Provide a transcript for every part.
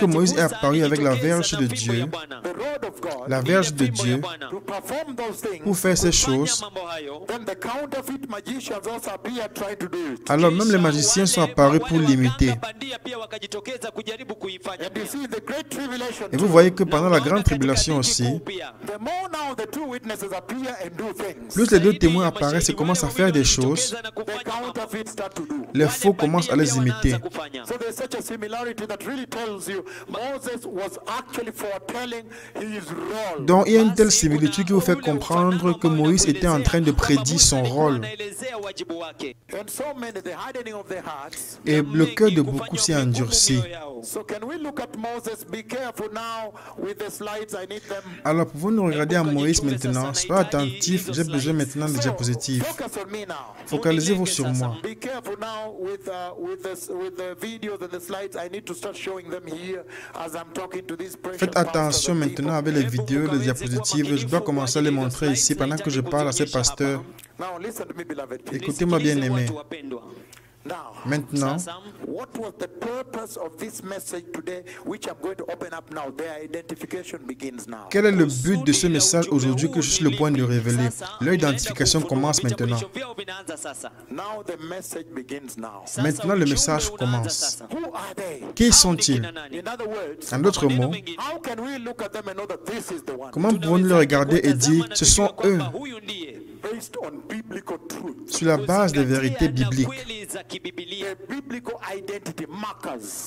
que Moïse est apparu avec la verge de Dieu, la verge de Dieu, pour faire ces choses, alors même les magiciens sont apparus pour l'imiter. Et vous voyez que pendant la grande tribulation aussi, plus les deux témoins apparaissent et commencent à faire des choses, les faux commencent à les imiter. Donc il y a une telle similitude qui vous fait comprendre que Moïse était en train de prédire son rôle. Et le cœur de beaucoup s'est endurci. Alors pouvons-nous regarder à Moïse maintenant? Soyez attentifs, j'ai besoin maintenant de diapositives. Focalisez-vous sur moi. Faites attention maintenant avec les vidéos, les diapositives. Je dois commencer à les montrer ici pendant que je parle à ces pasteurs. Écoutez-moi bien aimé. Maintenant, quel est le but de ce message aujourd'hui que je suis le point de révéler? Leur identification commence maintenant. Maintenant, le message commence. Qui sont-ils? En d'autres mots, comment pouvons-nous les regarder et dire ce sont eux? Sur la base des vérités bibliques,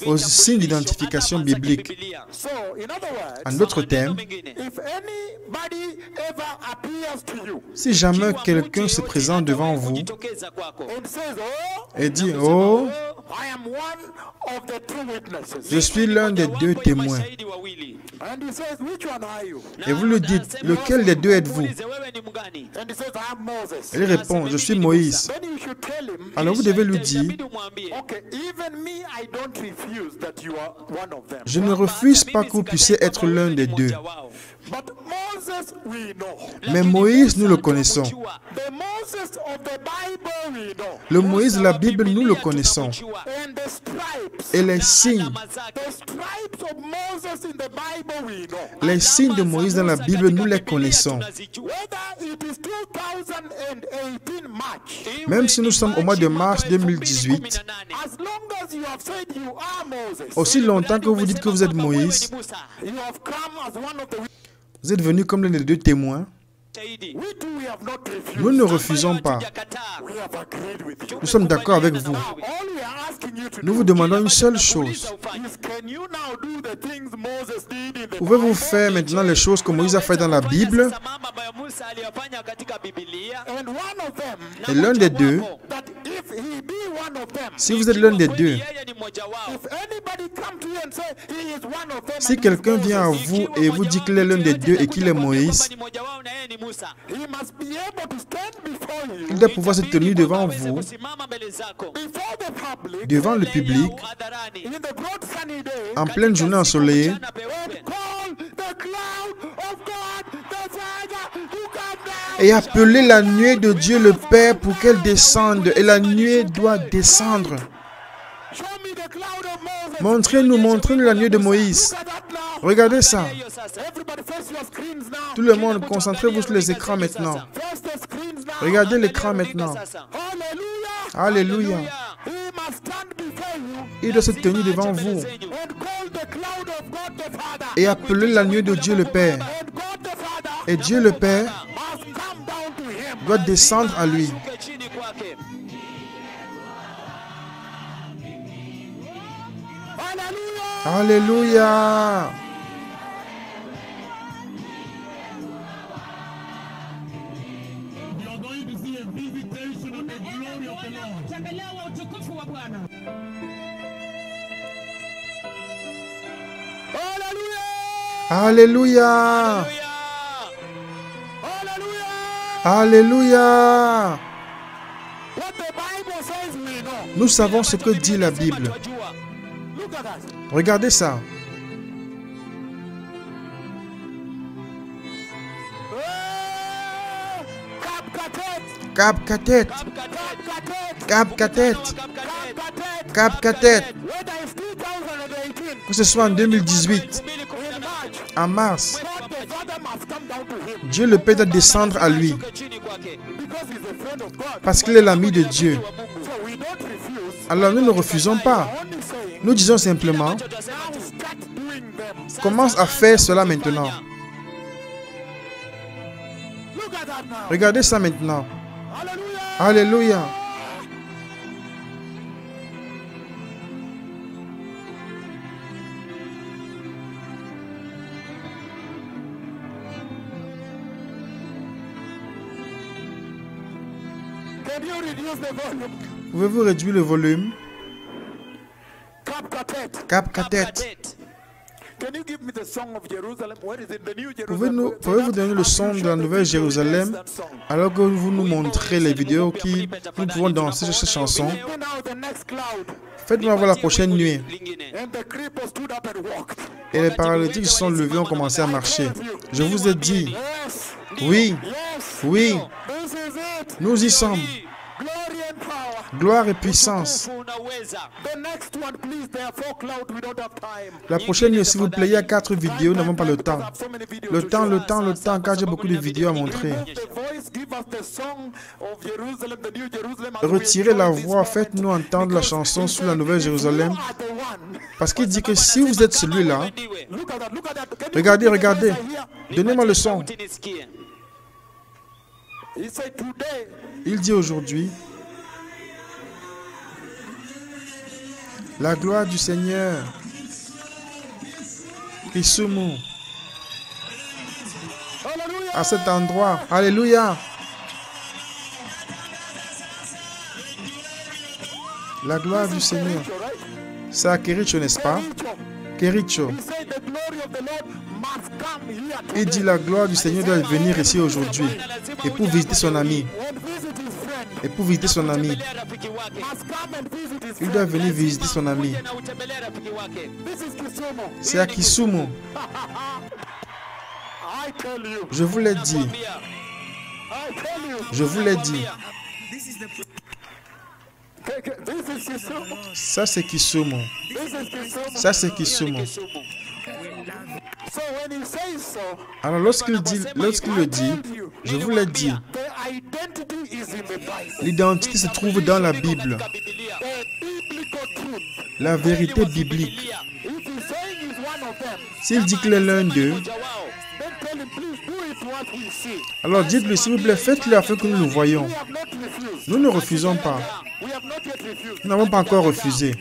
aux signes d'identification biblique. En d'autres termes, si jamais quelqu'un se présente devant vous et dit « Oh, je suis l'un des deux témoins », et vous lui dites « Lequel des deux êtes-vous » Il répond, je suis Moïse. Alors vous devez lui dire, je ne refuse pas que vous puissiez être l'un des deux. Mais Moïse, nous le connaissons. Le Moïse de la Bible, nous le connaissons. Et les signes de Moïse dans la Bible, nous les connaissons. Même si nous sommes au mois de mars 2018, aussi longtemps que vous dites que vous êtes Moïse, vous êtes venu comme l'un des deux témoins. Nous ne refusons pas. Nous sommes d'accord avec vous. Nous vous demandons une seule chose. Pouvez-vous faire maintenant les choses que Moïse a fait dans la Bible? Et l'un des deux, si vous êtes l'un des deux, si quelqu'un vient à vous et vous dit qu'il est l'un des deux et qu'il est Moïse, il doit pouvoir se tenir devant vous, devant le public, en pleine journée ensoleillée, et appeler la nuée de Dieu le Père pour qu'elle descende. Et la nuée doit descendre. Montrez-nous la nuée de Moïse. Regardez ça. Tout le monde, concentrez-vous sur les écrans maintenant. Regardez l'écran maintenant. Alléluia. Il doit se tenir devant vous et appeler la nuée de Dieu le Père. Et Dieu le Père doit descendre à lui. Alléluia. Alléluia. Alléluia. Nous savons ce que dit la Bible. Regardez ça. Cap Katet. Cap Katet. Cap Katet. Que ce soit en 2018, en mars, Dieu le Père doit descendre à lui. Parce qu'il est l'ami de Dieu. Alors nous ne refusons pas. Nous disons simplement, commence à faire cela maintenant. Regardez ça maintenant. Alléluia. Pouvez-vous réduire le volume? Cap Quartet. Pouvez-vous donner le son de la Nouvelle Jérusalem alors que vous nous montrez les vidéos qui nous pouvons danser sur cette chanson? Faites-moi voir la prochaine nuée. Et les paralytiques se sont levés et ont commencé à marcher. Je vous ai dit, oui, oui, nous y sommes. Gloire et puissance. La prochaine, s'il vous plaît, il y a 4 vidéos, nous n'avons pas le temps. Le temps, car j'ai beaucoup de vidéos à montrer. Retirez la voix, faites-nous entendre la chanson sur la Nouvelle Jérusalem. Parce qu'il dit que si vous êtes celui-là, regardez, regardez, donnez-moi le son. Il dit aujourd'hui, la gloire du Seigneur, Kisumu, à cet endroit, alléluia. La gloire du Seigneur, c'est à Kericho, n'est-ce pas? Kericho. Il dit la gloire du Seigneur doit venir ici aujourd'hui et pour visiter son ami. Et pour visiter son ami. Il doit venir visiter son ami. C'est à Kisumu. Je vous l'ai dit. Je vous l'ai dit. Ça c'est Kisumu. Ça c'est Kisumu. Alors lorsqu'il le dit, je vous l'ai dit, l'identité se trouve dans la Bible. La vérité biblique. S'il dit qu'il est l'un d'eux, alors dites-lui, s'il vous plaît, faites-le afin que nous le voyons. Nous ne refusons pas. Nous n'avons pas encore refusé.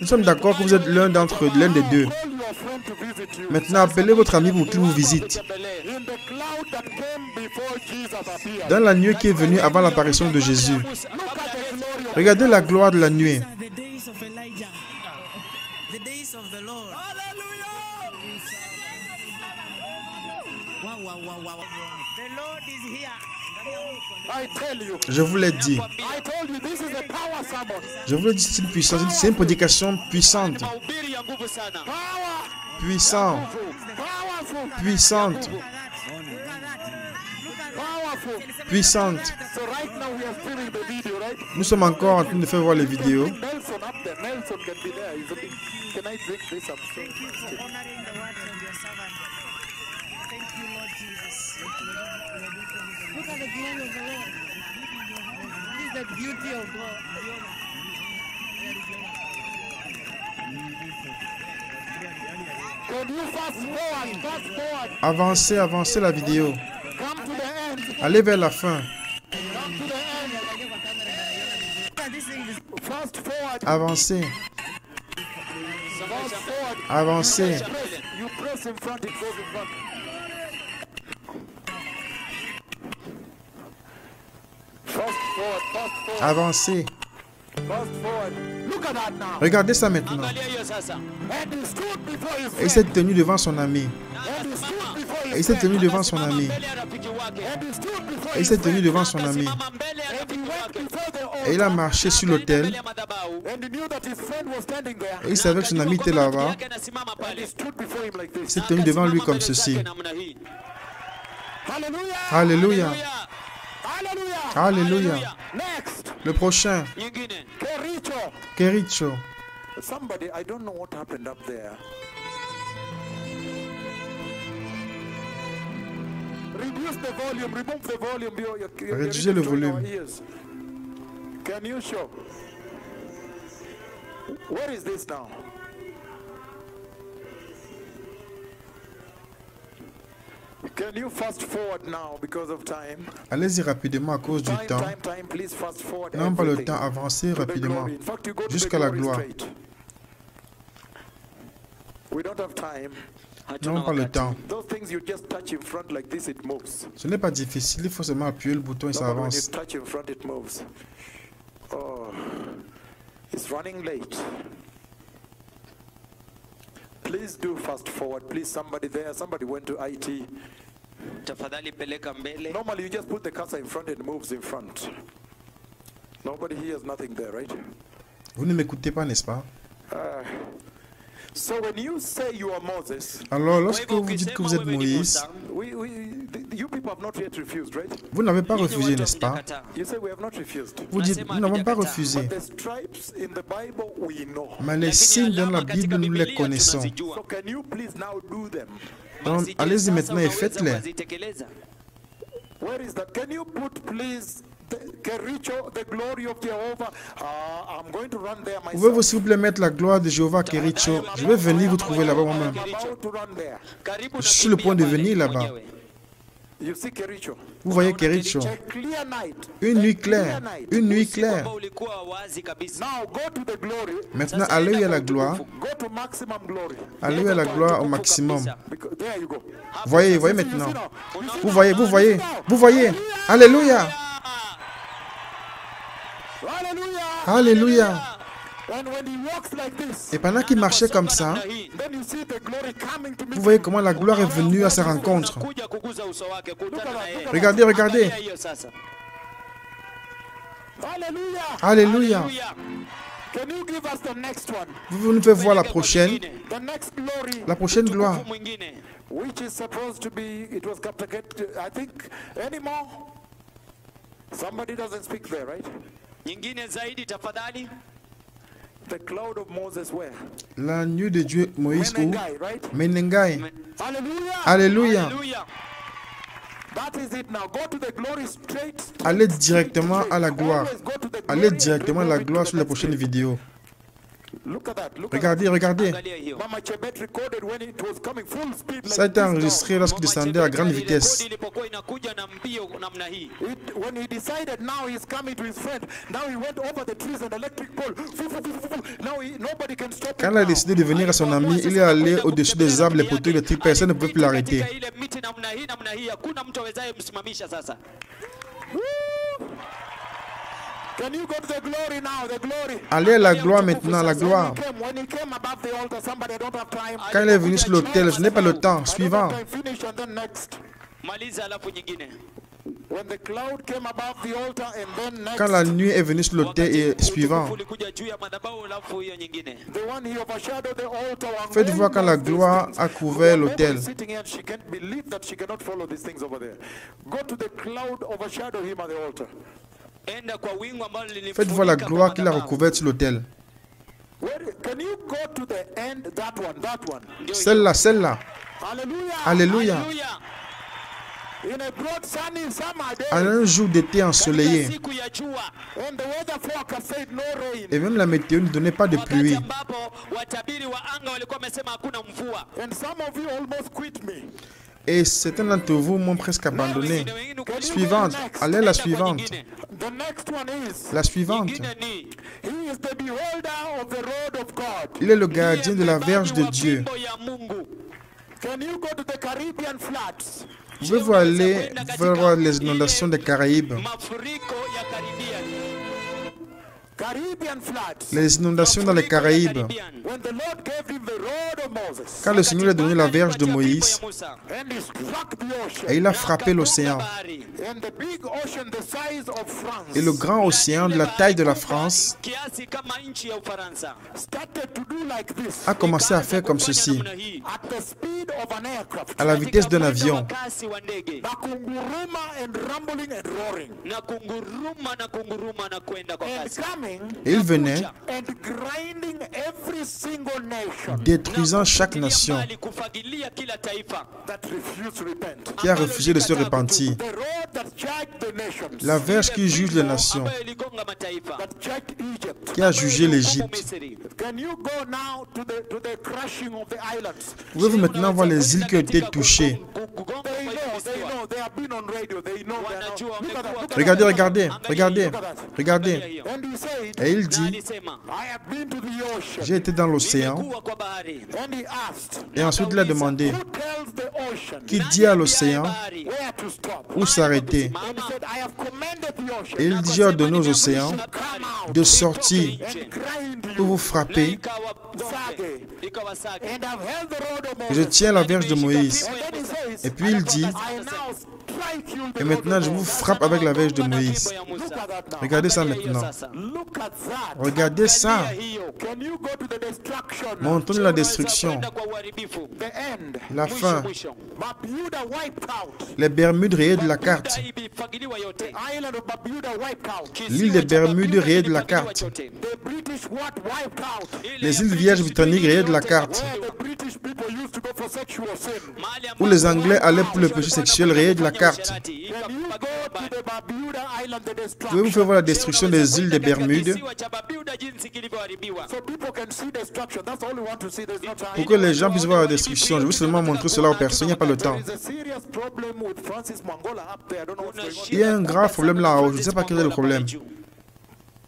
Nous sommes d'accord que vous êtes l'un des deux. Maintenant, appelez votre ami pour qu'il vous visite. Dans la nuée qui est venue avant l'apparition de Jésus. Regardez la gloire de la nuée. Je vous l'ai dit. Je vous l'ai dit, c'est une puissance, c'est une prédication puissante. Puissante. Puissante. Puissante. Nous sommes encore en train de faire voir les vidéos. Avancez, avancez la vidéo. Allez vers la fin. Avancez. Avancez. Avancez. Regardez ça maintenant. Et il s'est tenu devant son ami. Et il s'est tenu devant son ami. Et il s'est tenu devant son ami. Et il a marché sur l'autel. Et il savait que son ami était là-bas. Il s'est tenu devant lui comme ceci. Alléluia. Alléluia. Le prochain. Kericho. Somebody, I don't know what happened up there. Reduce the volume, remove the volume. Réduisez le volume. Can you show? Where is this now? Can you fast forward now because of time? Allez-y rapidement à cause du temps. Time, please fast forward. Non, pas le temps, avancez rapidement jusqu'à la gloire. We don't have time. Non, pas le temps. Those things you just touch in front like this, it moves. Ce n'est pas difficile, il faut seulement appuyer le bouton et ça When you avance. touch in front, it moves. Oh, it's running late. Please do fast forward. Please, somebody there. Somebody went to IT. Normally, you just put the cursor in front and it moves in front. Nobody hears nothing there, right? Vous ne m'écoutez pas, n'est-ce pas? So when you say you are Moses, Alors, lorsque vous dites que vous êtes Moïse, you people have not yet refused, right? vous n'avez pas refusé, n'est-ce pas? You say we have not refused. Vous dites, nous n'avons pas refusé. But the stripes in the Bible we know. Mais les signes dans la Bible, nous les connaissons. So can you please now do them? Donc, allez-y maintenant et faites-les. Where is that? Can you put please Kericho, the glory of Jehovah? I'm going to run there myself. Pouvez-vous s'il vous plaît mettre la gloire de Jéhovah Kericho? Je vais venir vous trouver là-bas moi-même. Je suis sur le point de venir là-bas. You see Kericho? Vous voyez Kericho? Clear night. Une nuit claire. Une nuit claire. Now go to the glory. Maintenant, allez à la gloire. Go to maximum glory. Allez à la gloire au maximum. There you go. Voyez, voyez maintenant. Vous voyez, vous voyez, vous voyez. Alléluia. Hallelujah. Alléluia. And when he walks like this, Et pendant qu'il marchait comme ça, then you see the glory coming to me. vous voyez comment la gloire est venue à sa rencontre. Regardez, regardez. Hallelujah. Alléluia. Can you give us the next one? Vous nous faites voir la prochaine. The next glory, La prochaine gloire. which is supposed to be, it was captured, I think, anymore? Somebody doesn't speak there, right? Nyingine zaidi tafadhali. The cloud of Moses where? La nuit de Dieu, Moïse où? Menengai, right? Menengai. Hallelujah. Alléluia. Hallelujah. That is it now. Go to the glory straight. Allez directement à la gloire. Always go to the Allez glory directement à and la remove it gloire to sur the les next prochaines clip. vidéos. Look at that. Look Regardez, at regardez. Angalia hiyo. that. Mama Chebet recorded when it was coming full speed Ça a like été this now. enregistré lorsqu'il descendait à grande vitesse. Rekodi ilipokuwa inakuja na mbio namna hii. When he decided now he's coming to his friend, now he went over the trees and electric pole. Now nobody can stop Quand him il a now. décidé de venir à son ami, il est allé au-dessus des arbres, les poteaux électriques. Personne ne peut plus l'arrêter. Katika ile miti namna hii hakuna mtu awezaye msimamisha sasa. Can you go to the glory now? The glory. Allez à la gloire maintenant, la gloire. When he came above the altar, somebody, I don't have time. Quand il est venu sur l'autel, je n'ai pas le temps. Suivant. Finish and then next. Maliza alafu nyingine. When the cloud came above the altar and then next. Quand la nuit est venue sur l'autel et suivant. Utukufu ulikuja juu ya madhabahu alafu hiyo nyingine. The one he overshadowed the altar. Faites voir quand la gloire a couvert l'autel. Sitting here, she can't believe that she cannot follow these things over there. Go to the cloud, overshadow him at the altar. Enda kwa wingu ambalo Faites voir la lilifunika gloire qu'il a madhabahu. recouverte sur l'autel. Can you go to the end? That one, that one. Ndio hiyo. Celle-là, celle-là. Hallelujah. Alléluia. Hallelujah. In a broad sunny summer day. À un jour d'été ensoleillé. Siku ya jua. And the weather forecast said no rain. Et même la météo ne donnait pas de Wakati pluie. ambapo watabiri wa anga walikuwa wamesema hakuna mvua. And some of you almost quit me. Et certains d'entre vous m'ont presque abandonné. Suivante. Allez à la suivante. The next one is, La suivante. Nyingine ni he is the beholder of the rod of God. Il est le gardien de la verge de Dieu. Fimbo ya Mungu. Can you go to the Caribbean flats? Pouvez-vous aller vers les inondations des Caraïbes? Mafuriko ya Caribbean. Caribbean flats. Les inondations dans les Caraïbes. When the Lord gave him the rod of Moses. Quand le Seigneur a donné la verge de Moïse, And he struck the ocean. et il a frappé l'océan. And the big ocean the size of France. Et le grand océan de la taille de la France kiasi kama nchi ya Ufaransa started to do like this. a commencé à faire comme ceci, At the speed of an aircraft. à la vitesse d'un avion. kasi wa ndege Na kunguruma and rumbling and roaring. na kunguruma na kwenda kwa And kasi coming Et il venait and grinding every single nation détruisant chaque nation mbali kufagilia kila taifa that refused to repent. qui a refusé de se repentir. The rod that judged the nations, La verge qui juge les nations, ambayo iligonga mataifa that judged Egypt. qui a jugé huko l'Égypte. Misri. Can you go now to the crushing of the islands? Pouvez-vous maintenant voir les îles qui ont été touchées? Kugonga They kwa know, visiwa. they have been on radio, they know. They are Wanajua, not. Look at that, wamekuwa look at Regardez, that. regardez, regardez, regardez. hiyo. And he said, Et il Na dit, alisema, I have been to the ocean. j'ai été dans l'océan. nimekuwa kwa bahari. And he asked, Et ensuite il a demandé, who tells the ocean qui dit à l'océan Bahari. where to stop? où s'arrêter? And he said, I have commanded the ocean Et il dit, j'ai ordonné aux océans come out de sortir and grind pour you. vous frapper. Ikawasage. And I've held the rod of Et je Moses. tiens la verge de Moïse. And then he says, Et puis il dit, I now strike you with the et rod maintenant of je vous Moses. frappe avec la verge de Moïse. Look at that now. Regardez ça Angalia hiyo maintenant. sasa. Look at that. Regardez ça. Angalia hiyo. Can you go to the destruction? Montrons la destruction, Kwenda kwa uharibifu. The end. la fin. Mwisho. Bermuda wiped out. Les Bermudes rayées de la carte. Muda imefagiliwa yote. Island of Bermuda wiped out. L'île des Bermudes rayée de la carte. Yote. The British what wiped out. Les îles Vierges britanniques rayées de la carte. Where the British people used to go for sexual sin. Mahali Où les Anglais allaient pour le péché sexuel rayé de la carte. Can you go to the Bermuda Island, the Pouvez-vous destruction? faire voir la destruction des îles des Bermudes Kisiwa cha Bermuda jinsi kilivyoharibiwa. So people can see destruction. That's all we want to see. There's no time. pour que les gens puissent voir la destruction? Je veux seulement montrer cela aux personnes, il n'y a pas le temps. There is a serious problem with Francis Mwangola up there. I don't know what's going on. Il y a un grave problème là-haut, je ne sais pas quel est le problème.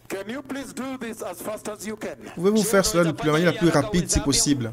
Can you please do this as fast as you can? Pouvez-vous faire cela de la manière la plus rapide si possible?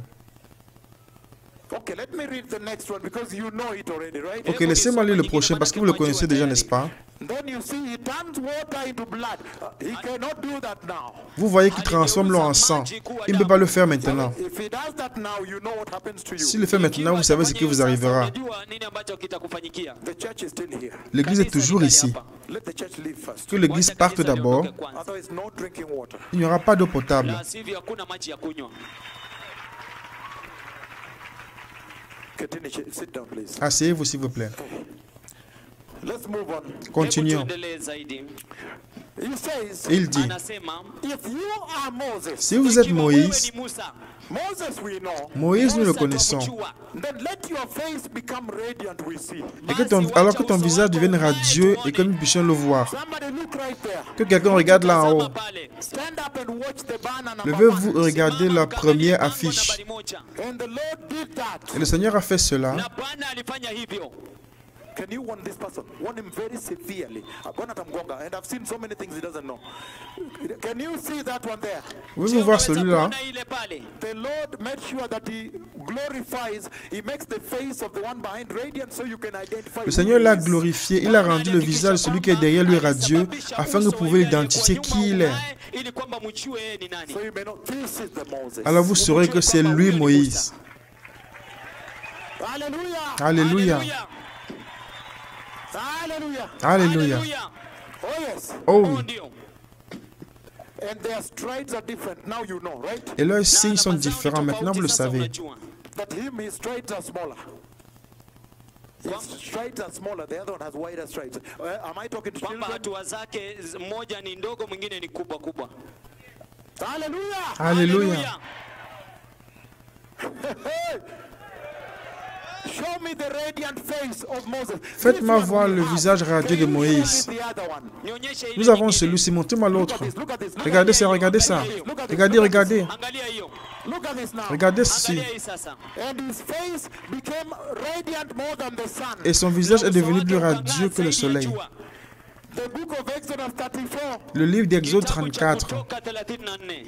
Okay, let me read the next one because you know it already, right? Ok, laissez-moi lire le prochain parce que vous le connaissez déjà, n'est-ce pas? Then you see he turns water into blood. He cannot do that now. Vous voyez qu'il transforme l'eau en sang. Il ne peut pas le faire maintenant. If he does that now, you know what happens to you. S'il le fait maintenant, vous savez ce qui vous arrivera. Unajua nini ambacho kitakufanyikia. The church is still here. L'église est toujours ici. Let the church leave first. Que l'église parte d'abord. Otherwise, no drinking water. Il n'y aura pas d'eau potable. La sivyo hakuna maji ya kunywa. Continue. Sit down, please. Asseyez-vous, s'il vous plaît. Let's move on. Continuons. Hebu tuendelee zaidi. He says, Il dit, Anasema, if you are Moses, si vous êtes ikiwa wewe Moïse, ni Musa, Moses we know, Moïse nous le Musa connaissons, twamjua. then let your face become radiant, we see. et que alors que ton visage devienne radieux et que nous puissions le voir. Somebody look right there. Que quelqu'un regarde là en haut. Tazama pale. Stand up and watch the banner number Levez-vous one. regarder la première Mambo affiche. nambari moja. And the Lord did that. Et le Seigneur a fait cela. Na Bwana alifanya hivyo. Can you warn this person? Warn him very severely. Bwana tamgonga, and I've seen so many things he doesn't know. Can you see that one there? Pouvez-vous voir celui-là? Kuona ile pale. The Lord made sure that he glorifies, he makes the face of the one behind radiant so you can identify. Le Seigneur l'a glorifié, il a rendu le visage de celui qui est derrière lui radieux, afin que vous pouvez identifier qui il est. Ili kwamba mjue yeye ni nani. So you may know, this is the Moses. Alors vous saurez que c'est lui, Moïse. Hallelujah. Alléluia. Hallelujah. Alléluia. Oh yes. Oh Oh, oui. ndio. And their strides are different. Now you know, right? Et leurs signes sont différents. Maintenant, vous le savez. That him, his strides are smaller. His strides are smaller. The other one has wider strides. Am I talking to Kwamba children? hatua zake moja ni ndogo, mwingine ni kubwa kubwa. Hallelujah. Alléluia. Hey. Show me the radiant face of Moses. Faites-moi This one voir we le have. visage radieux de Can you Moïse. show me the other one? Nionyeshe ile Nous avons nyingine. celui-ci. Montrez-moi l'autre. Look at this. Regardez ça, regardez ça. Regardez, regardez. Angalia hiyo. Look at this now. Regardez ceci. Angalia hii sasa. And his face became radiant more than the sun. Et son visage est devenu Uso plus wake radieux ukang'aa que le zaidi ya soleil. jua. The book of Exodus 34, Le livre d'Exode Kitabu cha 34, Kutoka 34.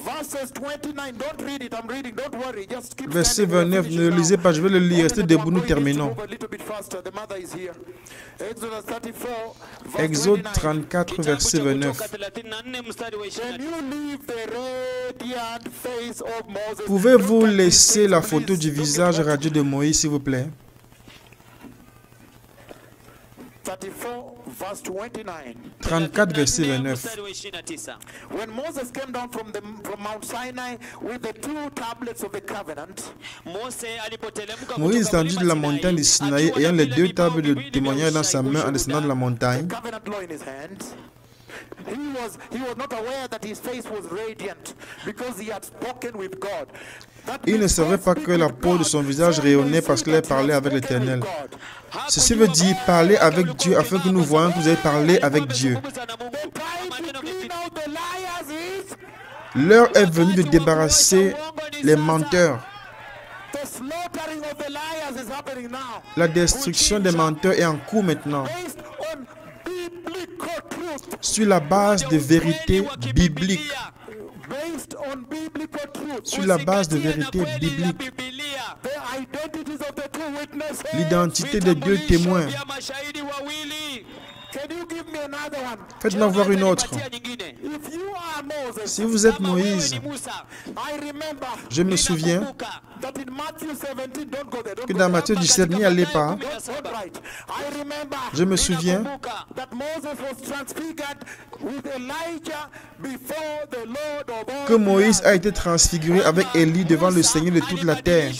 verses 29. Don't read it. I'm reading. Don't worry. Just keep verset standing. We're 29. Ne finishing le now. lisez pas, je vais le lire. Restez debout, nous Let's terminons. move a little bit faster. The mother is here. Exodus 34, verse Exode 29. 34, Kitabu verset cha 29. Kutoka 34 mstari wa Can 29. you leave the radiant face of Moses? Pouvez-vous Look at his laisser face, la please. photo du Look at visage that. radieux de Moïse, s'il vous plaît? 34, verse 29. 34, verset 29. Mstari wa 29. When Moses came down from Mount Sinai with the two tablets of the covenant, Mose alipoteremka Moïse kutoka descendit de la mlima montagne de Sinai, Sinaï, akiwa ayant na les vile deux vibao tables de viwili vya témoignage dans sa main en ushuhuda, descendant de la montagne. covenant law in his hand, He was not aware that his face was radiant because he had spoken with God. Il ne savait pas que la peau de son visage rayonnait parce qu'il avait parlé avec l'Éternel. Ceci veut dire parler avec Dieu afin que nous voyions que vous avez parlé avec Dieu. L'heure est venue de débarrasser les menteurs. La destruction des menteurs est en cours maintenant. Sur la base de vérités bibliques. Sur la base de vérités bibliques. L'identité des deux témoins. Faites-moi voir une autre. Si vous êtes Moïse, je me souviens que dans Matthieu 17, n'y allez pas. Je me souviens que Moïse a été transfiguré avec Élie devant le Seigneur de toute la terre.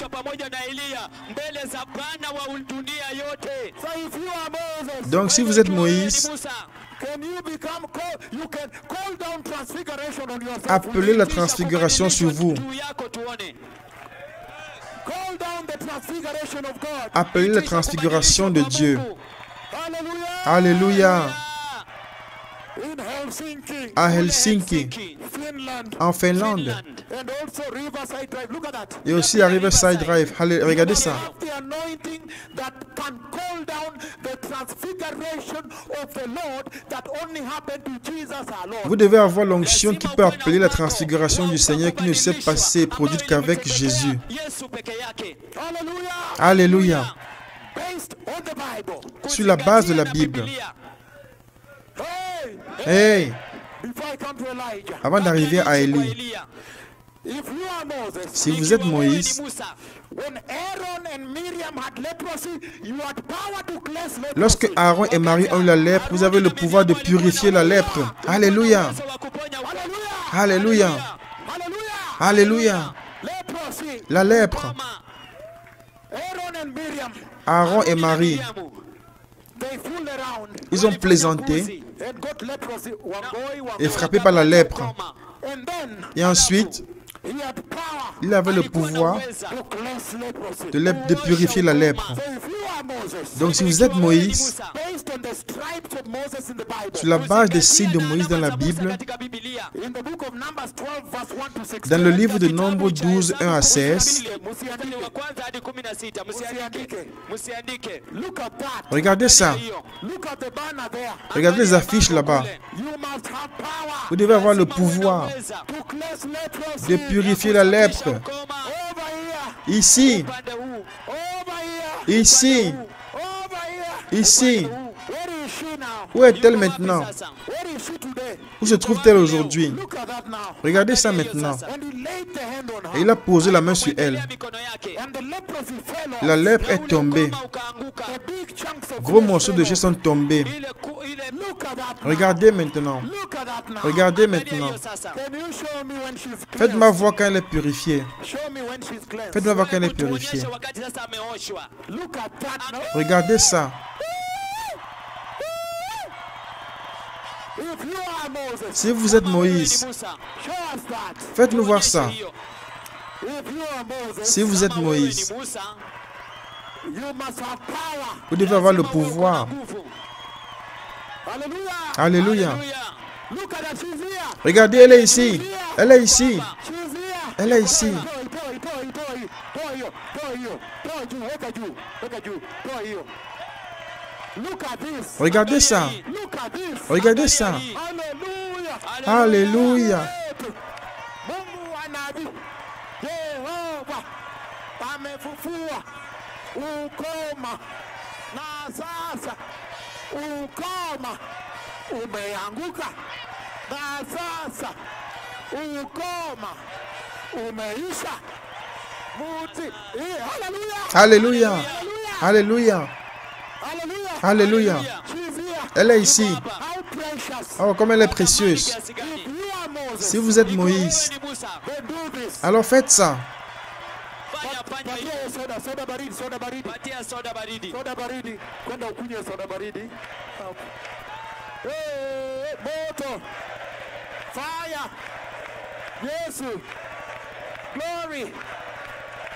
Donc si vous êtes Moïse, appelez la transfiguration sur vous. Appelez la transfiguration de Dieu. Alléluia. À Helsinki, en Finlande, et aussi à Riverside Drive. Allez, regardez ça. Vous devez avoir l'onction qui peut appeler la transfiguration du Seigneur qui ne s'est passée produite qu'avec Jésus. Alléluia. Sur la base de la Bible. Hey! Avant d'arriver à Élie, si vous êtes Moïse, lorsque Aaron et Marie ont eu la lèpre, vous avez le pouvoir de purifier la lèpre. Alléluia! Alléluia! Alléluia! La lèpre. Aaron et Marie, ils ont plaisanté et frappé par la lèpre. Et ensuite, il avait le pouvoir de purifier la lèpre. Donc si vous êtes Moïse, sur la base des signes de Moïse dans la Bible, dans le livre de Nombre 12, 1 à 16, regardez ça. Regardez les affiches là-bas. Vous devez avoir le pouvoir de purifier la lèpre. Ici. Ici. Ici. Où est-elle maintenant? Où se trouve-t-elle aujourd'hui? Regardez ça maintenant. Et il a posé la main sur elle. La lèpre est tombée. Gros morceaux de chair sont tombés. Regardez maintenant. Regardez maintenant. Faites-moi voir quand elle est purifiée. Faites-moi voir quand elle est purifiée. Regardez ça. Si vous êtes Moïse, faites-nous voir ça. Si vous êtes Moïse, vous devez avoir le pouvoir. Alléluia. Regardez, elle est ici. Elle est ici. Elle est ici. Regardez ça. Regardez ça. Alléluia. Alléluia. Alléluia. Alléluia. Elle est ici. Oh, comme elle est précieuse. Si vous êtes Moïse, alors faites ça. Hey, moto. Fire. Jesus. Glory.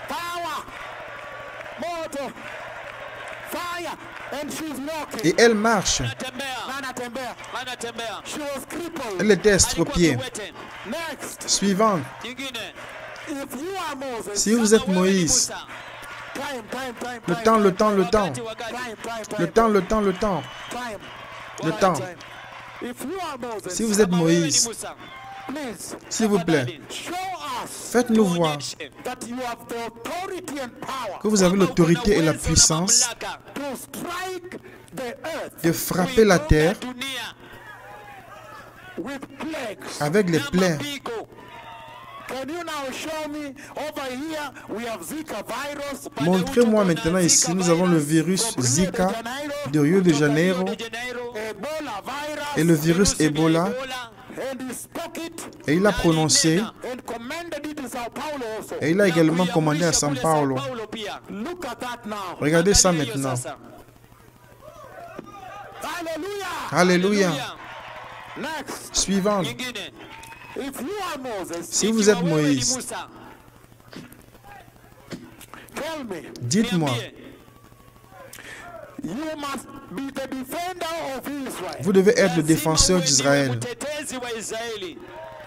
Power. Moto. Fire. And she's walking. Et elle marche. Anatembea. Anatembea. She was crippled. Elle était estropiée. Next. Suivante. Nyingine. If you are Moses, Si vous êtes Moïse, le temps, le temps, le temps, le temps, le temps, le temps, le temps. If you are Moses, Si vous êtes Moïse, please s'il vous plaît, show us faites-nous voir that you have the authority and power que vous avez l'autorité et la puissance to strike the earth de frapper la terre with plagues. avec les plaies. Can you now show me over here we have Zika virus? Montrez-moi maintenant ici, nous avons le virus Zika de Rio de Janeiro Ebola virus. et le virus Ebola, And he spoke it et il a prononcé and commanded it in Sao Paulo also. et il a également commandé à São Paulo. Look at that now. Regardez ça maintenant. Hallelujah. Alléluia. Next. Suivante. If you are Moses, Si vous êtes Moïse, tell me, dites-moi, you must be the defender of Israel. vous devez être le défenseur d'Israël.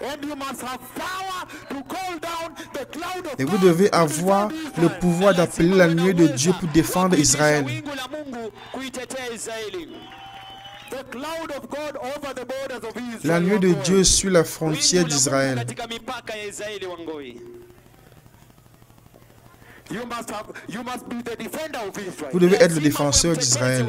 And you must have power to call down the cloud of Et vous God devez to avoir defend le Israel. pouvoir d'appeler la nuée de Dieu pour défendre Israël. The cloud of God over the borders of Israel. La nuée de Dieu sur la frontière d'Israël. You must be the defender of Israel. Vous devez être le défenseur d'Israël.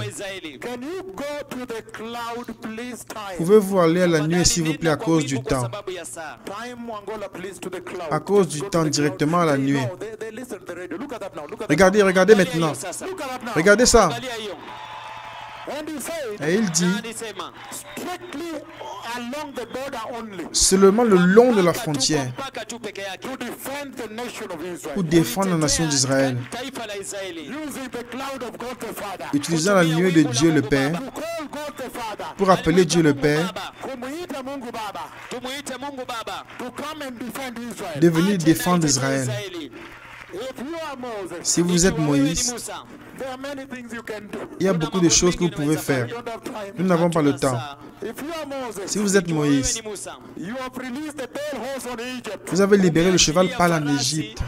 Can you go to the cloud, please? Time. Pouvez-vous aller à la nuée, s'il vous plaît, à cause du temps? Time, Angola, please, to the cloud. À cause du temps, directement à la nuée. No, they listen to the radio. Look at that now. Look at Regardez, regardez maintenant. that. Look at that now. Regardez ça. And he said, Et il dit, strictly along the border only, seulement le long de la frontière, to defend the nation of Israel. pour défendre la nation d'Israël, Using the cloud of God the Father. utilisant la nuée de Dieu le Père, To call God the Father. pour appeler Dieu le Père, Kumuita Mungu Baba. To come and defend Israel. de venir défendre Israël. If you are Moses, Si vous êtes Moïse, there are many things you can do. il y a beaucoup de choses que vous pouvez faire. You don't have time. Nous n'avons pas le temps. If you are Moses, Si vous êtes Moïse, you have released the pale horse on Egypt. vous avez libéré le cheval pâle en Égypte.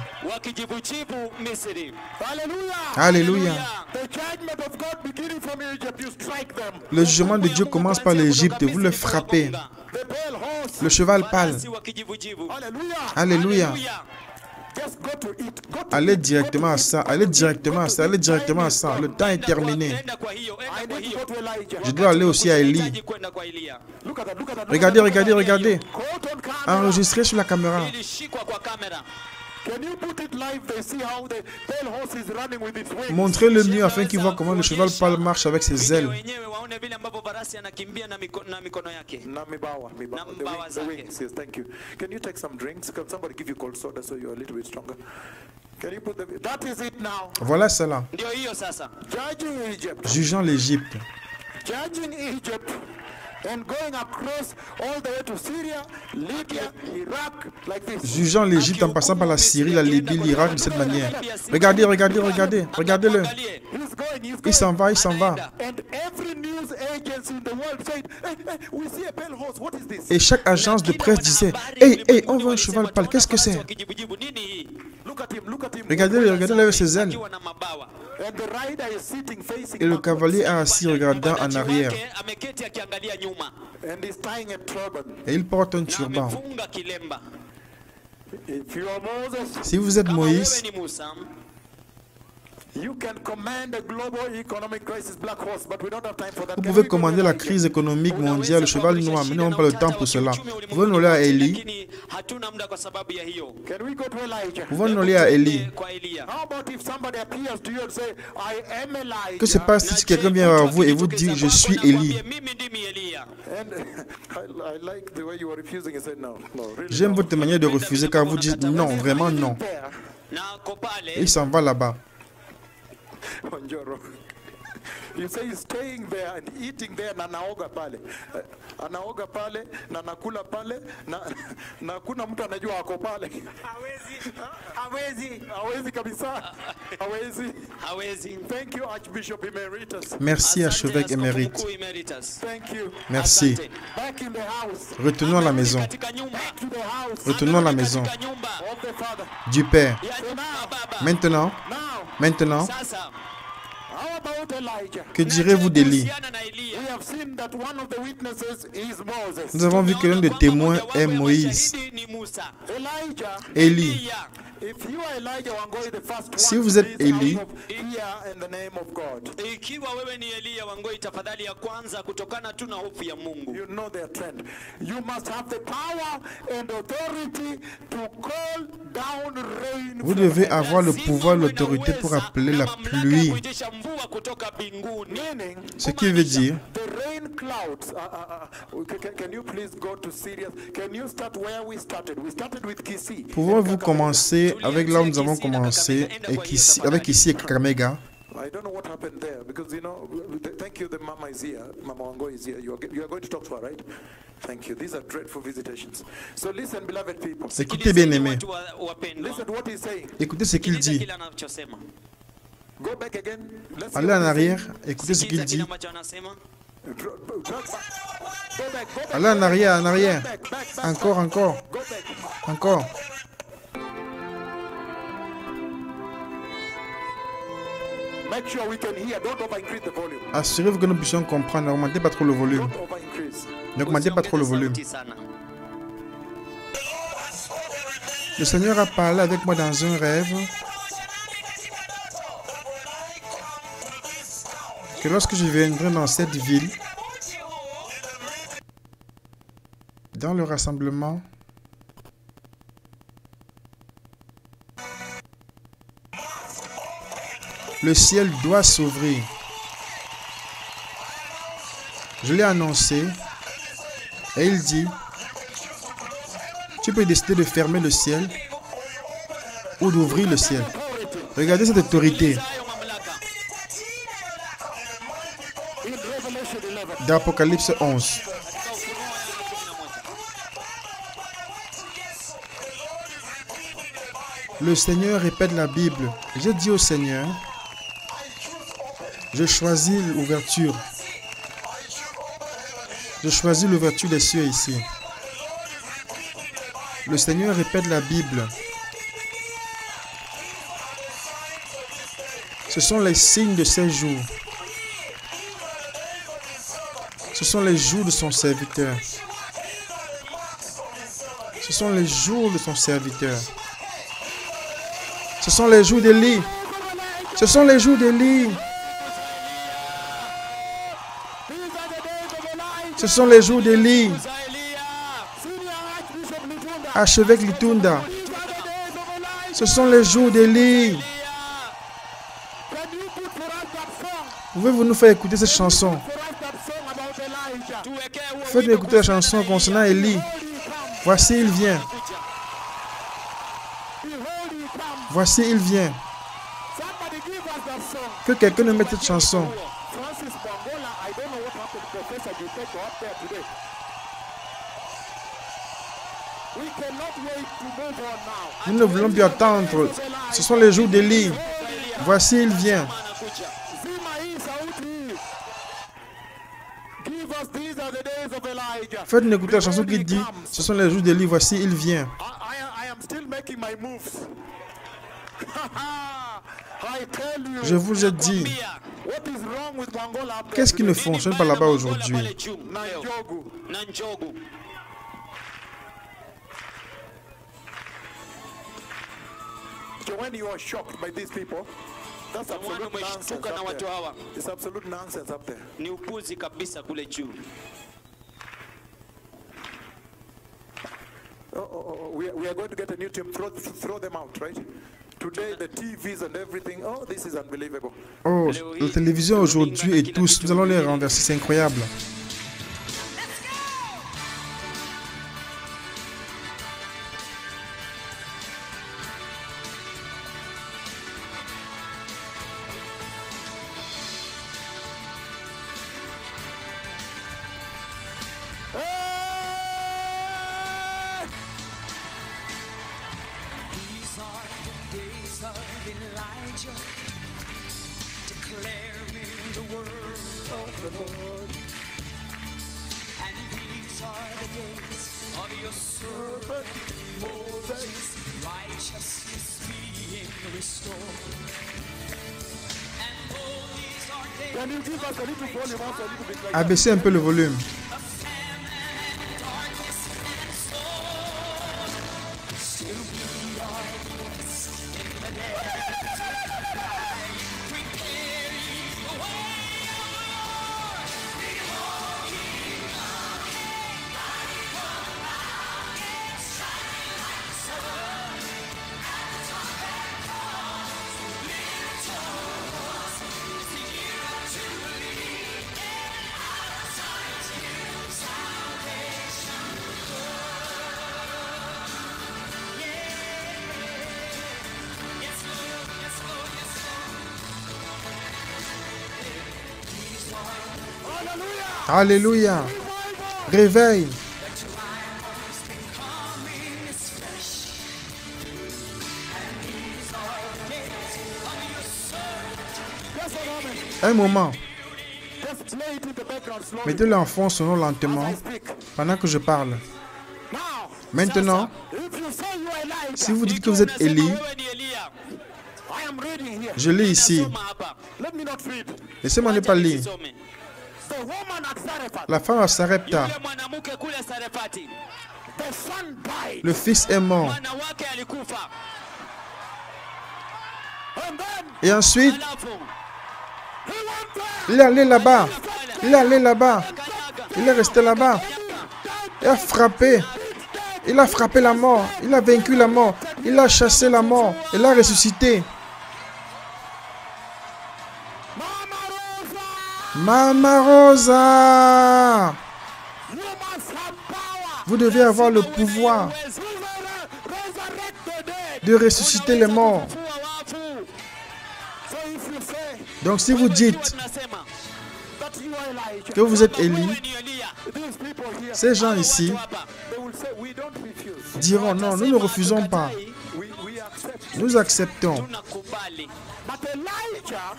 Hallelujah. Alléluia. The judgment of God beginning from Egypt, you strike them. Le jugement de Dieu commence par l'Égypte. Vous le frappez. The pale horse. Le cheval pâle. Hallelujah. Alléluia. Just go to it. Go to Allez directement à ça. Allez directement à ça. Allez directement à ça. Le temps est terminé. I need to go to Elijah. Je dois aller aussi à Élie. Look at that. Look at that. Regardez, regardez, regardez. Quote on camera. Enregistré sur la caméra. Can you put it live? They see how the pale horse is running with its wings. Montrez-le mieux afin qu'ils voient comment le cheval pâle marche avec ses ailes. Mibawa. The wings. Yes, thank you. Can you take some drinks? Can somebody give you cold soda so you're a little bit stronger? Can you put the... That is it now. Voilà cela. Ndio hiyo sasa. Judging Egypt. Jugeant l'Égypte. Judging Egypt and going across all the way to Syria, Libya, Iraq, like this. Jugeant l'Égypte en passant par la Syrie, la Libye, l'Irak de cette manière. Regardez, regardez, regardez. Regardez-le. He's going, he's Il going. s'en va, il s'en va. And every news agency in the world said, hey, we see a pale horse. What is this? Et chaque agence de presse disait, hey, hey, on voit un cheval pâle. Qu'est-ce que c'est? Look at him, look at him. Regardez-le, regardez-le avec ses ailes. And the rider is sitting facing Et le backwards. cavalier est assis regardant en arrière. Ameketi akiangalia nyuma And he's tying a turban. Et il porte un na turban. amefunga kilemba. If you are Moses, Si vous êtes Kama Moïse, wewe ni Musa, you can command a global economic crisis, black horse, but we don't have time for that. vous Can pouvez we go commander to la Elijah? crise économique mondiale, le cheval noir, mais nous n'avons pas le temps pour cela. Uchumi Vous pouvez nous aller à Élie. lakini hatuna muda kwa sababu ya hiyo. Can we go to Elijah? Vous pouvez nous aller à Élie. Kwa Elia. How about if somebody appears to you and say, I am Elijah? Que se passe si quelqu'un vient à vous et vous dit, je suis Élie? Mimi ndimi Elia. And I like the way you were refusing. He said, no, no, really. J'aime votre manière de refuser car vous dites non, vraiment non. There, Na ako pale Et il s'en va là-bas. Onjoro. You say he's staying there and eating there na anaoga pale. Anaoga pale na nakula pale na kuna mtu anajua ako pale. Hawezi kabisa. Hawezi. Thank you Archbishop Emeritus. Merci archevêque émérite. Thank you. Merci. Back in the house. Retournons à la maison. Back to the house. Retournons à la maison Of the Father. du Père. Maintenant, Now, maintenant, how about Elijah? que direz-vous d'Élie? We have seen that one of the witnesses is Moses. Nous avons vu que l'un des témoins est Moïse. Elijah, Élie. if you are Elijah Wangoi, the first one Si to vous êtes please Élie, out of fear in the name of God. Ikiwa wewe ni Elia Wangoi, tafadhali ya kwanza kutokana tu na hofu ya Mungu. You know their trend. You must have the power and authority to call down rain. vous devez avoir le pouvoir et l'autorité pour appeler la pluie. Meaning, Ce qui veut dire, the rain clouds. Can you please go to Syria? Can you start where we started? We started with Kisii. pouvons-vous commencer avec là où nous aving commencé, avec ici et Kakamega? I don't know what happened there because thank you. The mama is here. Mama Wango is here. You are going to talk to her, right? Thank you. These are dreadful visitations. So listen, beloved people. Écoutez, bien-aimés. Listen to what he's saying. Écoutez ce qu'il dit. Go back again. Let's Allez en arrière. Écoutez ce qu'il dit. Go back. Allez en arrière, en arrière. Back. Encore, encore, Go back. encore. Make sure we can hear. Don't over increase the volume. Assurez-vous que nous puissions comprendre. N'augmentez pas trop le volume. Don't over increase. N'augmentez pas trop le volume. Le Seigneur a parlé avec moi dans un rêve que lorsque je viendrai dans cette ville, dans le rassemblement, le ciel doit s'ouvrir. Je l'ai annoncé et il dit, tu peux décider de fermer le ciel ou d'ouvrir le ciel. Regardez cette autorité. D'Apocalypse 11. Le Seigneur répète la Bible. J'ai dit au Seigneur, je choisis l'ouverture. Je choisis l'ouverture des cieux ici. Le Seigneur répète la Bible. Ce sont les signes de ces jours. Ce sont les jours de son serviteur. Ce sont les jours de son serviteur. Ce sont les jours d'Élie. Ce sont les jours d'Élie. Ce sont les jours d'Élie. Archevêque Litunda. Ce sont les jours d'Élie. Pouvez-vous nous faire écouter cette chanson? Faites-nous écouter la chanson concernant Élie. Voici, il vient. Voici, il vient. Que quelqu'un nous mette cette chanson. Nous ne voulons plus attendre. Ce sont les jours d'Élie. Voici, il vient. Faites-nous écouter la chanson qui dit, ce sont les jours d'Élie, voici, il vient. Je vous ai dit, qu'est-ce qui ne fonctionne pas là-bas aujourd'hui? When you are shocked by these people, that's absolute nonsense up there. It's absolute nonsense up there. Ni upuzi kabisa kule juu. We are going to get a new team. Throw them out, right? Today, the TVs and everything. Oh, this is unbelievable. Oh, la télévision aujourd'hui et tous, nous allons les renverser. C'est incroyable. Abaissez un peu le volume. Alléluia. Réveil. Un moment. Mettez-le en fond sonore lentement pendant que je parle. Maintenant, si vous dites que vous êtes Élie, je lis ici. Laissez-moi ne pas lire. La femme à Sarepta, le fils est mort. Et ensuite, il est allé là-bas. Il est allé là-bas. Il est resté là-bas. Il a frappé. Il a frappé la mort. Il a vaincu la mort. Il a chassé la mort. Il a ressuscité. Mama Rosa, vous devez avoir le pouvoir de ressusciter les morts. Donc si vous dites que vous êtes Élie, ces gens ici diront non, nous ne refusons pas. Nous acceptons.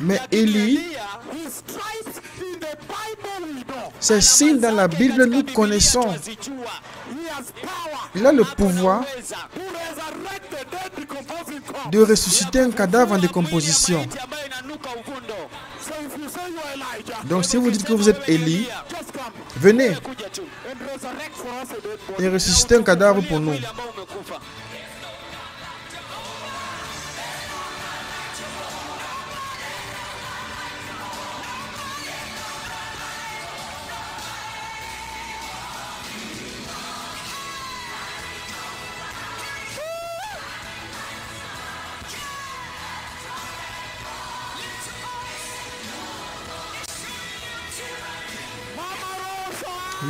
Mais Élie, ces signes dans la Bible, nous connaissons. Il a le pouvoir de ressusciter un cadavre en décomposition. Donc si vous dites que vous êtes Élie, venez et ressuscitez un cadavre pour nous.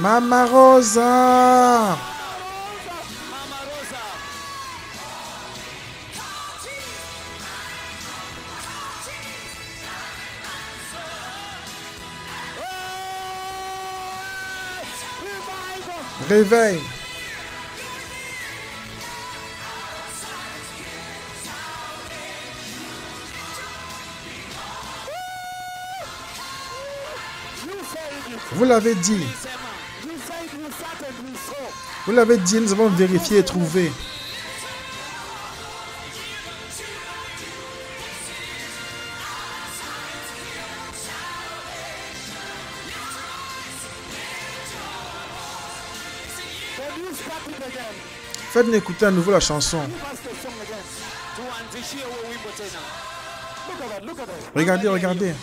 Mama Rosa. Réveil. Vous l'avez dit. Vous l'avez dit, nous avons vérifié et trouvé. Faites-nous écouter à nouveau la chanson. Regardez, regardez.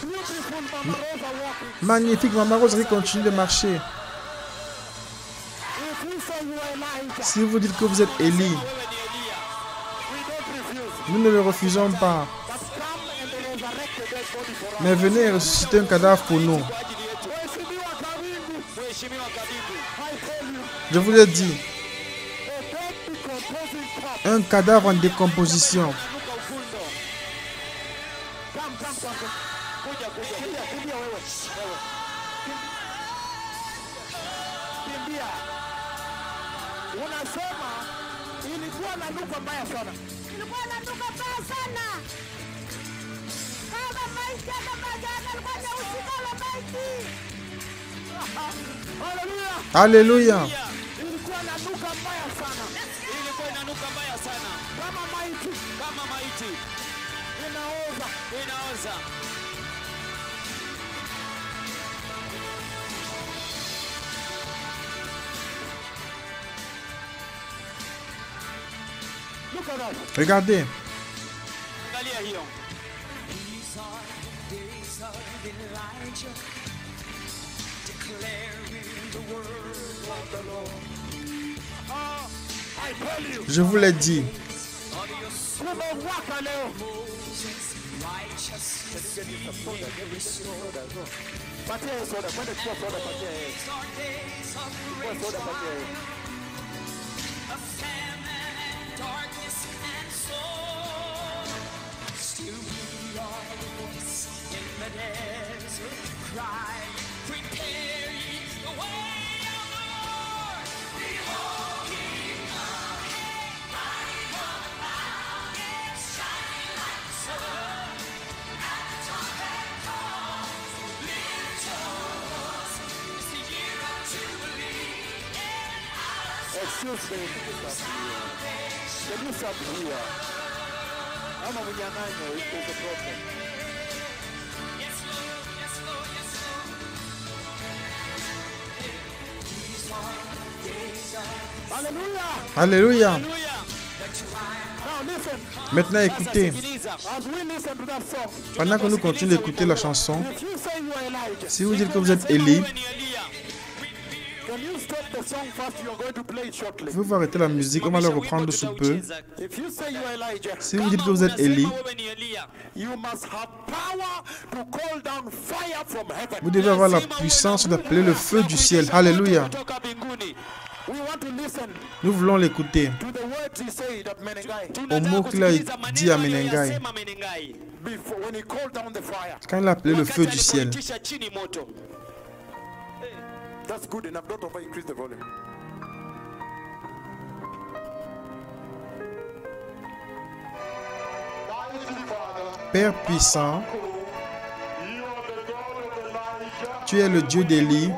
Magnifique, Mama Rosa qui continue de marcher. Si vous dites que vous êtes Élie, nous ne le refusons pas. Mais venez ressusciter un cadavre pour nous. Je vous l'ai dit. Un cadavre en décomposition. Alléluia. Ilikuwa inanuka mbaya sana. Ilikuwa inanuka mbaya sana. Kama maiti. Kama maiti. Inaoza. Inaoza. Look at that. Regardez. Angalia hiyo. These are the days of Elijah, declaring the word of the Lord. I tell you. Je vous l'ai dit. Kumewaka leo. Righteousness being restored. Patia hiyo soda. Kwenda chukua soda patia yeye. These are days of Chukua great soda patia yeye. trial, of famine and darkness and sorrow. Still we are the voice in the desert, crying, prepare ye the way of the Lord. Behold, he cometh, riding on a cloud, yes, shining like the sun. At the trumpet call, lift your voice, it's the year of Jubilee, and our Excuse me. Can you stop here? Ama mnyang'anyo. It's a problem. yes, Lord, yes, Lord, yes, Lord. These are the days of Hallelujah. Alléluia. Haleluya. Now listen. Maintenant, écoutez. Sikiliza. As we listen to that song, Pendant que nous continuons d'écouter la chanson, if you say you are Elijah, si vous dites que vous êtes Élie, Wewe ni Eliya. can you stop the song first? You are going to play it shortly. pouvez-vous arrêter la musique? On va le reprendre sous peu. If you say you are Elijah, Si vous dites que vous êtes Élie, Wewe ni Eliya. you must have power to call down fire from heaven. vous devez avoir la puissance d'appeler le feu du ciel. Alléluia. Kutoka mbinguni. We want to listen Nous voulons l'écouter. to the words he said at Menengai Tunataka mot qu'il a kusikiliza dit à maneno Menengai. aliyosema Menengai. before when he called down the fire. Quand il a appelé le feu Wakati du ciel. alipoitisha chini moto. That's good enough. Don't over increase the volume. Père puissant, tu es le Dieu d'Élie.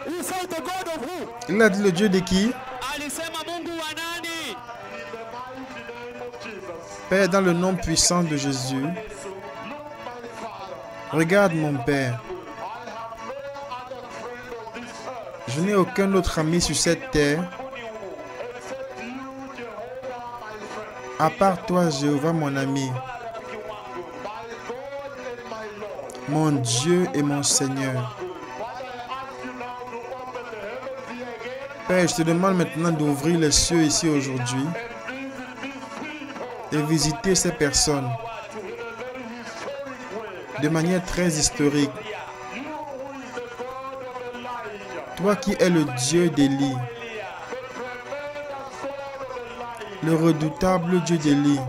He said the God of who? Il a dit le Dieu de qui? Alisema Mungu wa nani? Père, dans le nom puissant de Jésus, regarde mon Père. Je n'ai aucun autre ami sur cette terre, à part toi, Jéhovah, mon ami, mon Dieu et mon Seigneur. Père, je te demande maintenant d'ouvrir les cieux ici aujourd'hui et visiter ces personnes de manière très historique. Toi qui es le Dieu d'Élie, le redoutable Dieu d'Élie,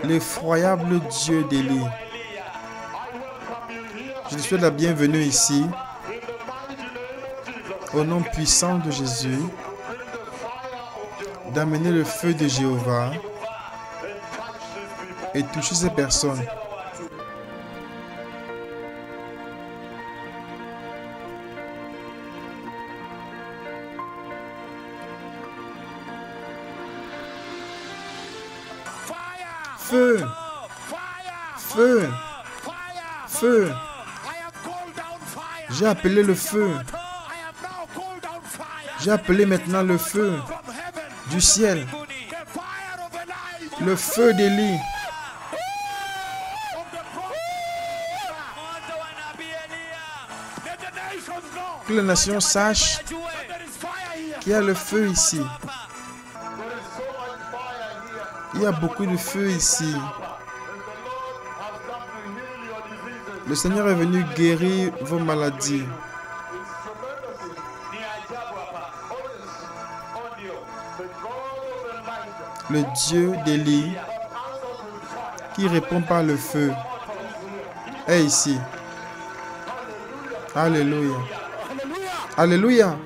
l'effroyable Dieu d'Élie. Je te souhaite la bienvenue ici, au nom puissant de Jésus, d'amener le feu de Jéhovah et toucher ces personnes. Feu, feu, feu. J'ai appelé le feu. J'ai appelé maintenant le feu du ciel. Le feu d'Élie. Moto wa nabii Eliya. Que les nations sachent Wajue. qu'il y a le feu ici. Il y a beaucoup de feu ici. Le Seigneur est venu guérir vos maladies. Le Dieu d'Élie qui répond par le feu est ici. Alléluia. Alléluia.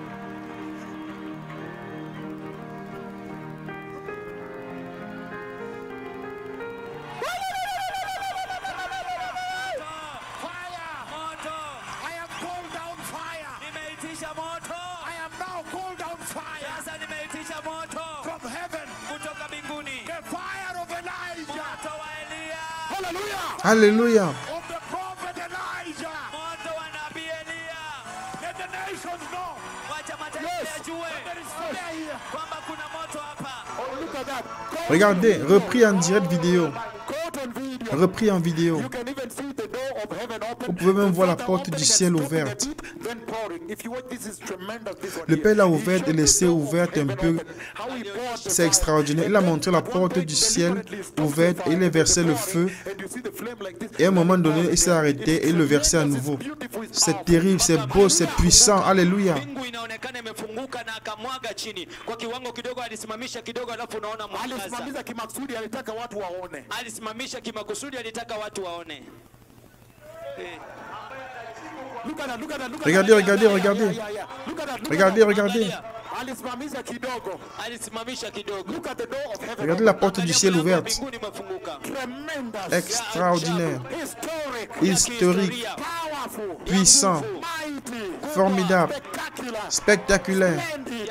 Alléluia. of the prophet Elijah. Moto wa nabii Eliya. Let the nations know. Wacha mataifa yajue There is fire here. kwamba kuna moto hapa. Oh, look at that. Regardez, repris en direct vidéo. Caught on video. Repris en vidéo. You can even see the door of heaven open. Vous pouvez même voir la The porte opening du and ciel stopping ouverte. a bit, then pouring. If you watch, this is tremendous, this one Le here. Père l'a He ouverte et showed laissée the door of ouverte un heaven peu. open. How he poured the C'est fire. extraordinaire. Il a montré la porte du ciel ouverte et il a versé le feu. And you see the flame like this. Et à un moment donné, il s'est arrêté et il le versait à nouveau. C'est terrible, c'est beau, c'est puissant. Alléluia. Mbingu inaonekana imefunguka na akamwaga chini. Kwa kiwango kidogo alisimamisha kidogo alafu unaona mwangaza. Alisimamisha kimakusudi, alitaka watu waone. Alisimamisha kimakusudi, alitaka watu waone. Look at that, look at that, look at Regardez, that. regardez, regardez. Yeah, yeah. Look at that, look Regardez, at that. regardez. Alisimamisha kidogo. Alisimamisha kidogo. Look at the door of heaven. Regardez la porte du ciel Mlango wa ouverte. mbinguni umefunguka. Tremendous. Extraordinaire. Historic. Historique. Powerful. Puissant. Mighty. Formidable. Spectacular. Spectaculaire.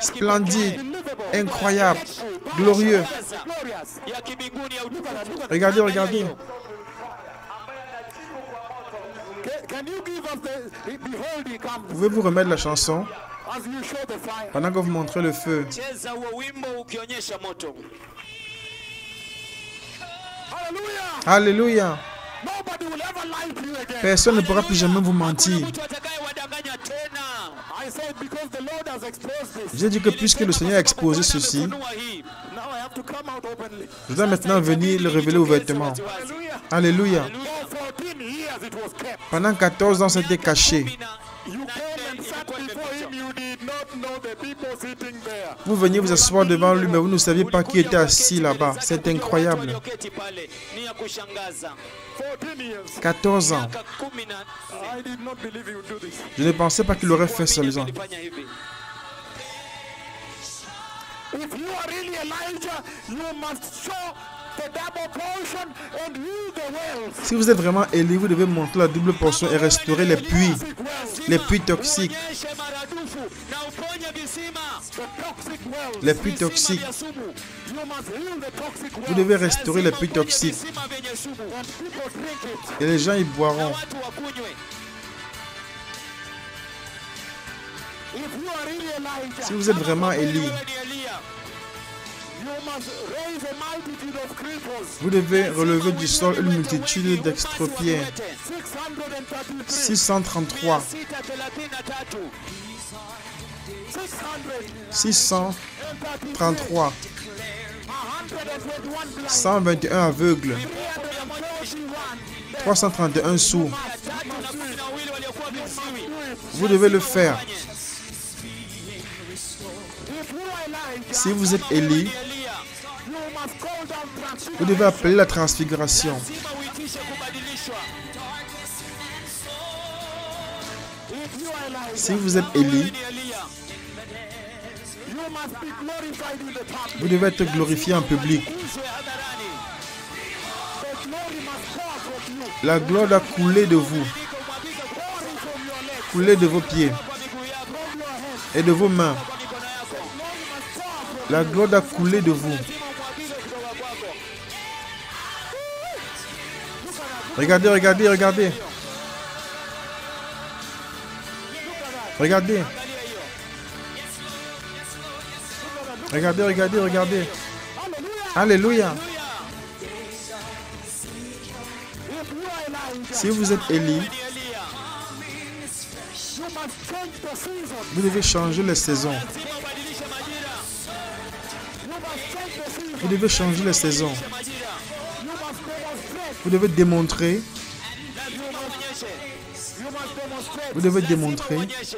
Splendide. Unbelievable. Incroyable. Glorieux. Glorious. Ya kibinguni ya Look at that, look at that. Regardez, regardez. Can you give us the behold he comes Pouvez-vous remettre la chanson as you show the fire? pendant que vous montrez le feu? Cheza huo wimbo ukionyesha moto. Hallelujah. Alléluia. Nobody will ever lie to you again. Personne ne pourra plus jamais vous mentir. Mtu atakayewadanganya tena. I said because the Lord has exposed this. J'ai dit que puisque le Seigneur a exposé ceci, Amefunua hii. Now I have to come out openly. je dois maintenant venir le révéler ouvertement. Hallelujah. Alléluia. For 14 years it was kept. Pendant 14 ans, c'était caché. You came and sat before him. You did not know the people sitting there. Vous veniez vous asseoir devant lui, mais vous ne saviez pas qui était assis là-bas. C'est incroyable. Walioketi pale ni ya kushangaza. 14 years. 14 ans. Miaka 14. I did not believe he would do this. Je ne pensais pas qu'il aurait fait seulement. Alifanya hivi. If you are really Elijah, you must show the double portion and heal the wells. Si vous êtes vraiment Élie, vous devez montrer la double portion et restaurer les puits toxiques. Onyeshe maradufu na uponye visima. The toxic wells. Les puits toxiques. Vya sumu. You must heal the toxic wells. Vous devez restaurer les puits toxiques. Visima vyenye sumu. And people drink it. Et les gens y Na boiront. watu wakunywe. If you are really Elijah, Si vous êtes vraiment Élie, Wewe ni Eliya. you must raise a multitude of cripples. vous devez relever du sol une multitude d'extropiés. 633. 633. 633. 633. 121 121 aveugles. 331 sourds. 312 waliokuwa viziwi. Vous devez le faire. If you are Elijah, Si vous êtes Élie, Eliya. you must call down transfiguration. vous devez appeler la transfiguration. Lazima uitishe kubadilishwa. If you are Elijah, Si vous êtes Élie, Wewe ni Eliya. you must be glorified in the public. vous devez être glorifié en public. Uzwe hadharani. The glory must pour from you. La gloire doit couler de vous, Pouring from your legs, couler de vos pieds Kwa miguu yako, from your hands. et de vos mains. kwa mikono yako. Glory must pour from La gloire doit couler de vous. Lazima umwagike kutoka kwako. Regardez, regardez, regardez. Regardez. Regardez, regardez, regardez. Alléluia. If you are Elijah, Si vous êtes Élie, Ni Eliya. you must change the season. vous devez changer les saisons. Lazima ubadilishe majira. You must change the season. Vous devez changer les saisons. Majira. You must demonstrate. Vous devez démontrer. Lazima uonyeshe. You must demonstrate Vous devez démontrer Uonyeshe.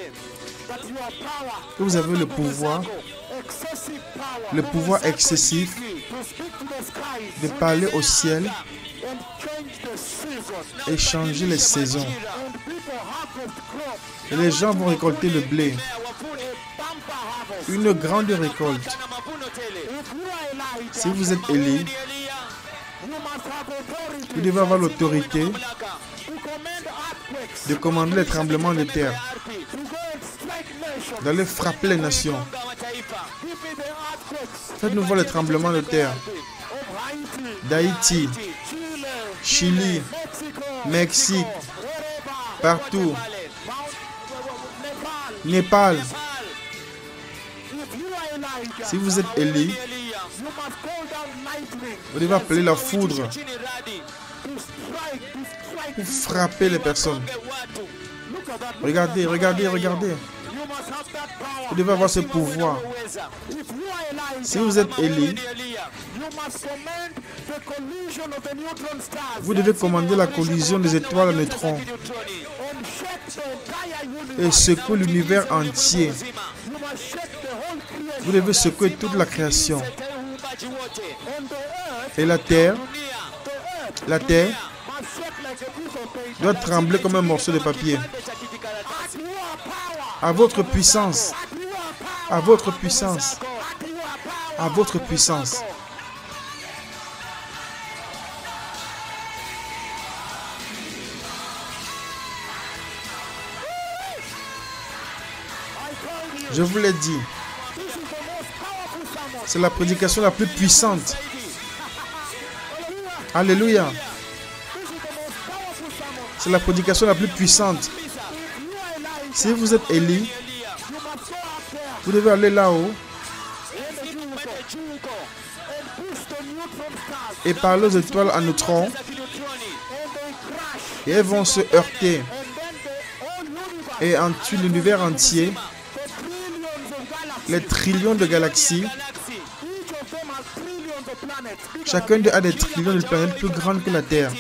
that you have power, que vous avez le pouvoir, excessive power, le pouvoir excessif to speak to the skies de parler au ciel and change the season. et changer les saisons. And people harvest crop, Et les gens vont récolter le blé. Wavune. bumper harvest. Une grande récolte. Na mavuno tele. If you are Elijah, Si vous êtes Élie, Ni Eliya. you must have authority vous devez avoir l'autorité Mamlaka. to command earthquakes, de commander les tremblements de terre, Ardhi. to go and strike nations. d'aller frapper les nations. Gonga mataifa. Give me the earthquakes Faites-nous voir les tremblements de terre of Haiti, d'Haïti, Chile, Chili, Mexique, partout, Népal. Si vous êtes Élie, vous devez appeler la foudre pour frapper les personnes. Regardez, regardez, regardez. Vous devez avoir ce pouvoir. Si vous êtes Élie, vous devez commander la collision des étoiles à neutrons et secouer l'univers entier. Vous devez secouer toute la création. Et la terre doit trembler comme un morceau de papier. À votre puissance, à votre puissance, à votre puissance. Je vous l'ai dit, c'est la prédication la plus puissante. Alléluia. C'est la prédication la plus puissante. Si vous êtes Élie, vous devez aller là-haut et parler aux étoiles à neutrons et elles vont se heurter et en tuer l'univers entier, les trillions de galaxies. Chacun d'eux a des trillions de planètes plus grandes que la Terre.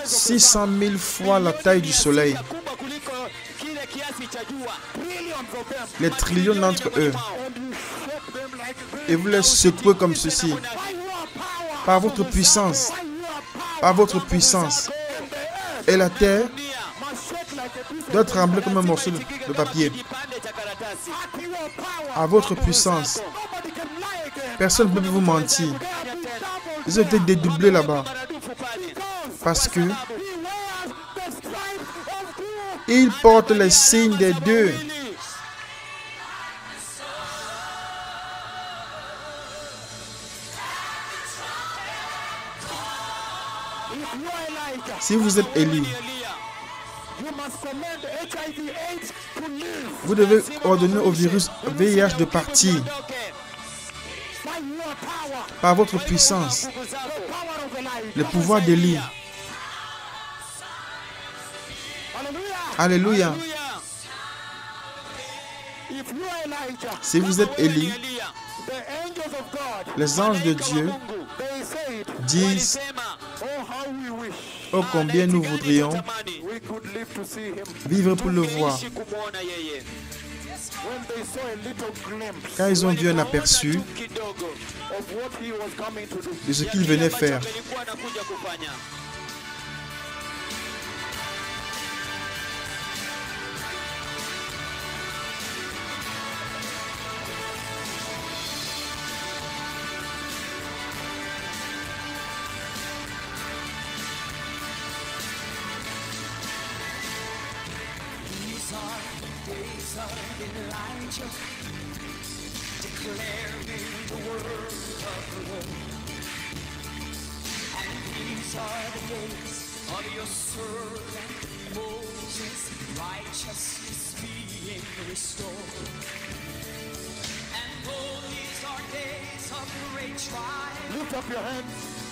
600 000 fois la taille du Soleil. Les trillions d'entre eux. Et vous les secouez comme ceci. Par votre puissance. Par votre puissance. Et la terre doit trembler comme un morceau de papier. À votre puissance. Personne ne peut vous mentir. Ils ont été dédoublés là-bas. Parce que ils portent les signes des deux. Si vous êtes Élie, vous devez ordonner au virus VIH de partir par votre puissance, le pouvoir d'Élie. Alléluia. Si vous êtes Élie, les anges de Dieu disent: oh, combien nous voudrions vivre pour le voir. Quand ils ont vu un aperçu de ce qu'il venait faire,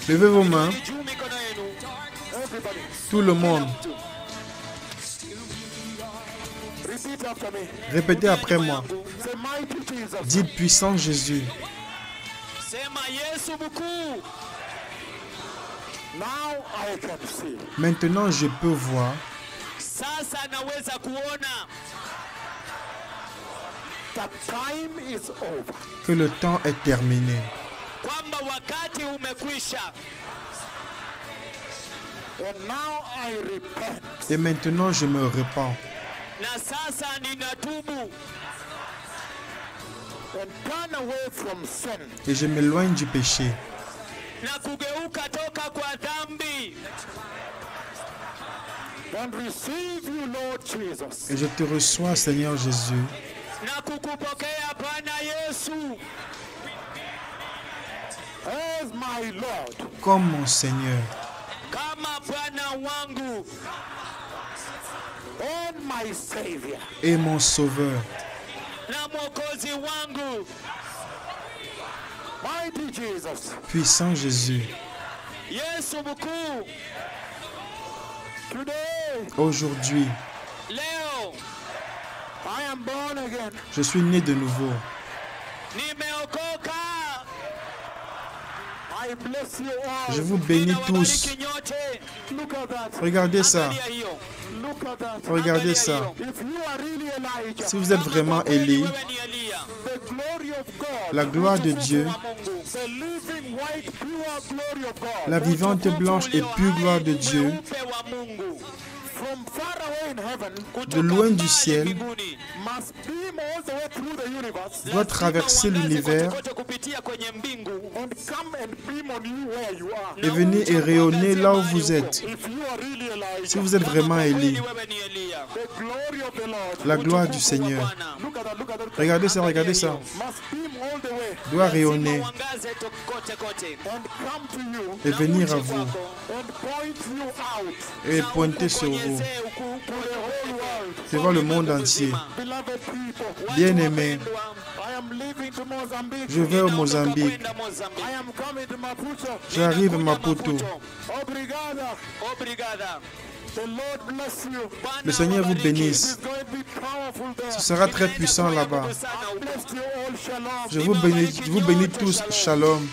levez vos mains, tout le monde. Répétez après moi. Dites: puissant Jésus. Maintenant je peux voir que le temps est terminé. Et maintenant je me repens. Et je m'éloigne du péché. Et je te reçois, Seigneur Jésus. as my Lord comme mon Seigneur kama Bwana wangu and my Savior. et mon Sauveur. na Mwokozi wangu. Mighty Jesus, Puissant Jésus, Yesu mkuu, today aujourd'hui, leo I am born again. je suis né de nouveau. nimeokoka. I bless you all. Je vous bénis tous. Ninawabariki nyote. Look at that. Regardez ça. Angalia hiyo. Look at that. Regardez ça. If you are really Elijah, Si vous êtes vraiment Élie, Wewe ni Eliya. the glory of God, la gloire de Dieu, Wa Mungu. the living white pure glory of God, la vivante blanche et pure gloire de Dieu, Weupe wa Mungu. from far away in heaven, de loin du Mbali ciel, mbinguni. must beam all the way through the universe doit traverser l'univers Kote kupitia kwenye mbingu. and come and beam on you where you are. et venir et rayonner là où vous êtes. If you are really Elijah, Si vous êtes vraiment Élie, Wewe ni Eliya. the glory of the Lord, la gloire du Seigneur, Bwana. look at that, look at that, regardez ça, regardez ça, must beam all the way doit rayonner Uangaze kote kote. and come to you et venir à Uje vous kwako. and point you out et pointer sur vous Ukuponyezee huku to the whole world. devant le monde entier. Beloved people, Bien-aimés, I am leaving to Mozambique. je vais au Mozambique. kwenda Mozambique. I am coming to Maputo. J'arrive à Maputo. Obrigada. Obrigada. The Lord bless you. Le Seigneur vous It's bénisse. going to be powerful there. Ce sera très puissant là-bas. Bless you all. Shalom. Je vous bénis tous. Shalom.